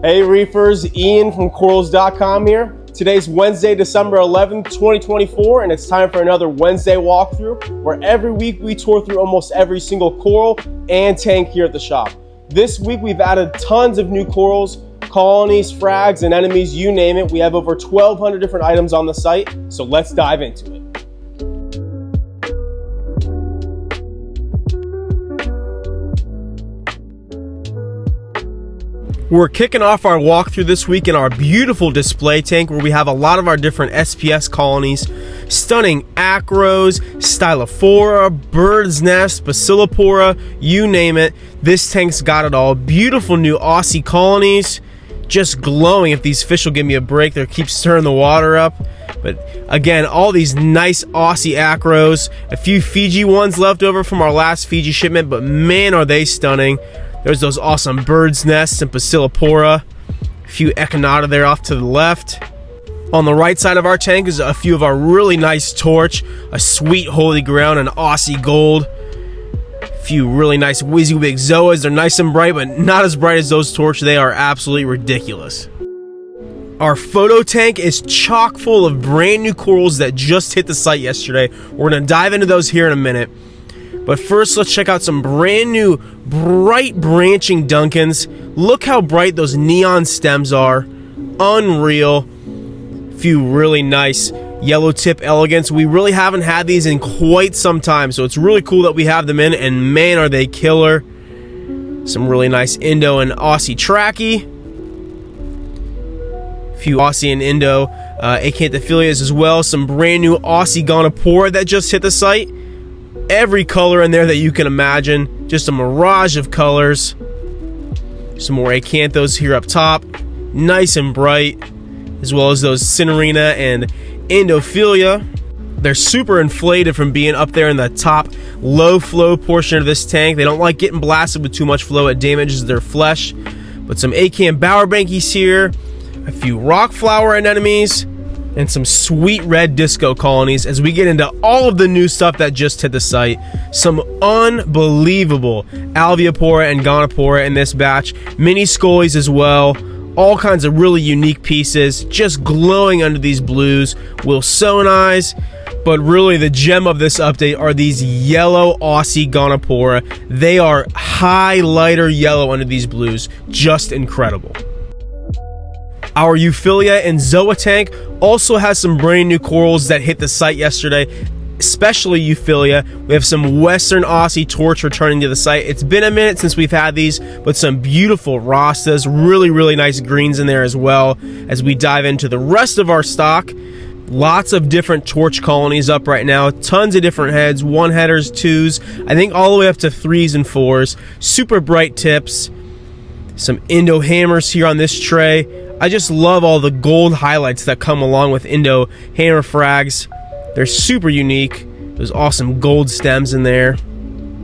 Hey Reefers, Ian from Corals.com here. Today's Wednesday, December 11th, 2024, and it's time for another Wednesday walkthrough where every week we tour through almost every single coral and tank here at the shop. This week we've added tons of new corals, colonies, frags, and enemies, you name it. We have over 1,200 different items on the site, so let's dive into it. We're kicking off our walkthrough this week in our beautiful display tank where we have a lot of our different SPS colonies, stunning acros, stylophora, bird's nest, bacillopora, you name it. This tank's got it all. Beautiful new Aussie colonies, just glowing. If these fish will give me a break, they keep stirring the water up. But again, all these nice Aussie acros, a few Fiji ones left over from our last Fiji shipment, but man are they stunning. There's those awesome bird's nests and bacillopora. A few echinata there off to the left. On the right side of our tank is a few of our really nice torch, a sweet holy ground, and Aussie gold. A few really nice WYSIWYG zoas. They're nice and bright, but not as bright as those torch. They are absolutely ridiculous. Our photo tank is chock full of brand new corals that just hit the site yesterday. We're going to dive into those here in a minute. But first, let's check out some brand new bright branching Duncans. Look how bright those neon stems are. Unreal. A few really nice yellow tip elegants. We really haven't had these in quite some time, so it's really cool that we have them in, and man are they killer. Some really nice Indo and Aussie Tracky. A few Aussie and Indo Acanthophylias as well. Some brand new Aussie Gonopora that just hit the site. Every color in there that you can imagine. Just a mirage of colors. Some more acanthos here up top. Nice and bright. As well as those Cinerina and Endophilia. They're super inflated from being up there in the top low flow portion of this tank. They don't like getting blasted with too much flow. It damages their flesh. But some Acan Bowerbankies here. A few rock flower anemones. And some sweet red disco colonies as we get into all of the new stuff that just hit the site. Some unbelievable Alveopora and Gonopora in this batch. Mini Scullies as well. All kinds of really unique pieces. Just glowing under these blues. Wilsoni's. But really the gem of this update are these yellow Aussie Gonopora. They are highlighter yellow under these blues. Just incredible. Our Euphilia and Zoa tank also has some brand new corals that hit the site yesterday, especially Euphilia. We have some Western Aussie torch returning to the site. It's been a minute since we've had these, but some beautiful Rastas, really nice greens in there as well. As we dive into the rest of our stock, lots of different torch colonies up right now, tons of different heads, 1-headers, 2s, I think all the way up to 3s and 4s, super bright tips, some Indo hammers here on this tray. I just love all the gold highlights that come along with Indo hammer frags. They're super unique. There's awesome gold stems in there.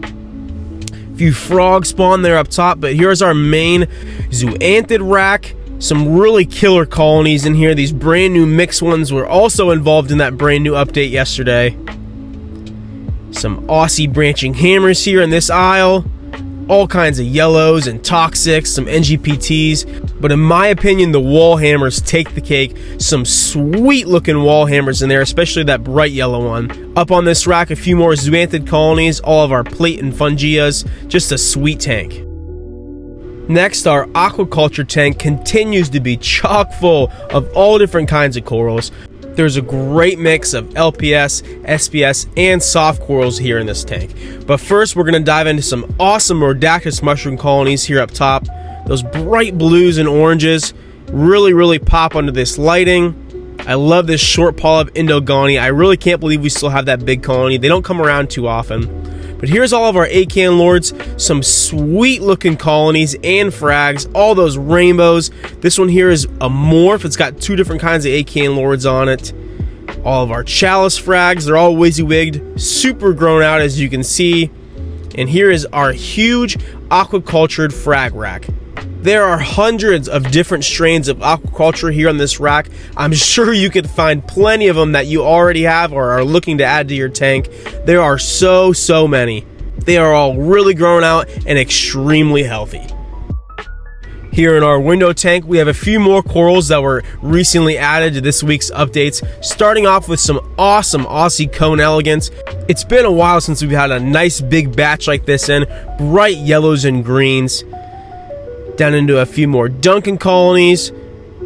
A few frog spawn there up top, but here's our main zoanthid rack. Some really killer colonies in here. These brand new mixed ones were also involved in that brand new update yesterday. Some Aussie branching hammers here in this aisle. All kinds of yellows and toxics, some NGPTs, but in my opinion the wall hammers take the cake. Some sweet looking wall hammers in there, especially that bright yellow one. Up on this rack, a few more zoanthid colonies, all of our plate and fungias. Just a sweet tank. Next, our aquaculture tank continues to be chock full of all different kinds of corals. There's a great mix of LPS, SPS, and soft corals here in this tank. But first, we're going to dive into some awesome Rhodactis mushroom colonies here up top. Those bright blues and oranges really pop under this lighting. I love this short polyp Indogoni. I really can't believe we still have that big colony. They don't come around too often. But here's all of our Acan Lords, some sweet looking colonies and frags, all those rainbows. This one here is a morph. It's got 2 different kinds of Acan Lords on it. All of our Chalice frags, they're all WYSIWYG'd, super grown out as you can see. And here is our huge aquacultured frag rack. There are hundreds of different strains of aquaculture here on this rack. I'm sure you could find plenty of them that you already have or are looking to add to your tank. There are so many. They are all really grown out and extremely healthy. Here in our window tank, we have a few more corals that were recently added to this week's updates, starting off with some awesome Aussie cone elegance. It's been a while since we've had a nice big batch like this in, bright yellows and greens. Down into a few more Duncan colonies,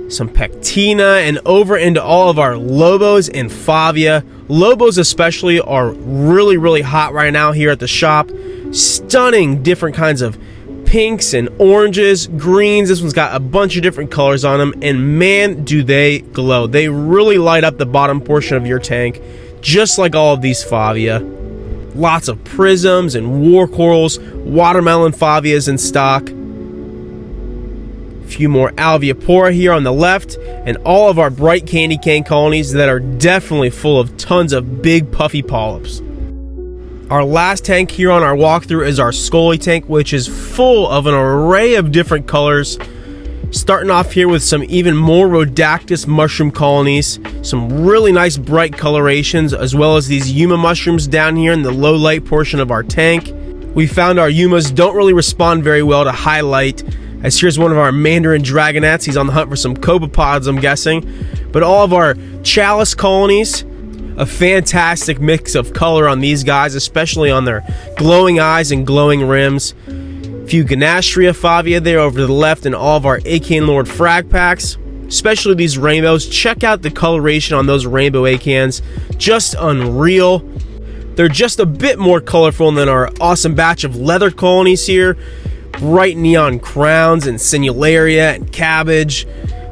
some Pectina, and over into all of our Lobos and Favia. Lobos especially are really hot right now here at the shop. Stunning different kinds of pinks and oranges, greens. This one's got a bunch of different colors on them, and man, do they glow. They really light up the bottom portion of your tank, just like all of these Favia. Lots of prisms and war corals, watermelon Favias in stock. Few more Alveopora here on the left, and all of our bright candy cane colonies that are definitely full of tons of big puffy polyps. Our last tank here on our walkthrough is our Scully tank, which is full of an array of different colors. Starting off here with some even more Rhodactis mushroom colonies, some really nice bright colorations, as well as these Yuma mushrooms down here in the low light portion of our tank. We found our Yumas don't really respond very well to high light, as here's one of our Mandarin Dragonettes. He's on the hunt for some copepods, I'm guessing. But all of our Chalice colonies, a fantastic mix of color on these guys, especially on their glowing eyes and glowing rims. A few Ganastria Favia there over to the left, and all of our Acan Lord frag packs, especially these rainbows. Check out the coloration on those rainbow Acans, just unreal. They're just a bit more colorful than our awesome batch of leather colonies here. Bright neon crowns and Sinularia and cabbage,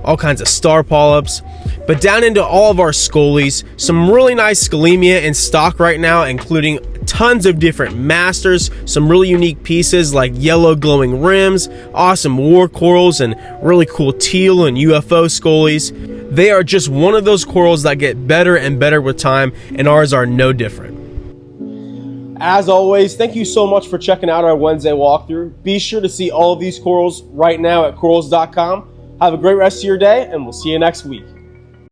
all kinds of star polyps. But down into all of our Scullies, some really nice Scalemia in stock right now, including tons of different masters, some really unique pieces like yellow glowing rims, awesome war corals, and really cool teal and UFO Scullies. They are just one of those corals that get better and better with time, and ours are no different. As always, thank you so much for checking out our Wednesday walkthrough. Be sure to see all of these corals right now at corals.com. Have a great rest of your day, and we'll see you next week.